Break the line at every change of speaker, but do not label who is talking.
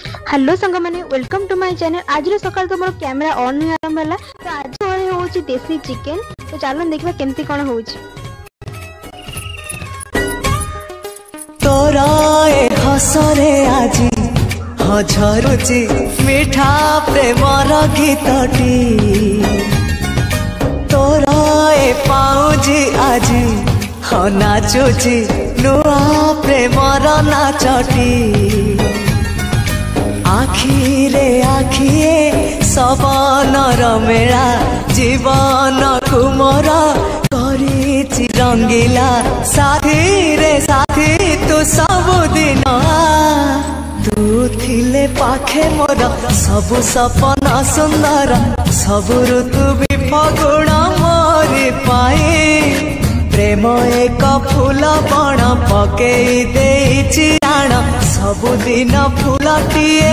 Hello संग मैंने welcome to my channel. आज सकाल तो मोर कैमरा ऑन नहीं आरंभ है तो आज होची देसी चिकन। तो चलो देखा केमती कौन होची।
तोरा ए हसरे आजी हझरुची मिठा प्रेमर गीतटी तोरा ए पाउजी आजी ह नाचुची नुआ प्रेमर नाचटी आखिरे आखिए सबनर मेला जीवन कुमर करिछि रंगीला साथी रे साथी तू सबुदिन तू थिले पाखे मोर सबु सपन सुंदर सबु ऋतु भी फगुण मोरी पाए प्रेम एक फूल बण पकई देछि आण सबुदिन फूलटिए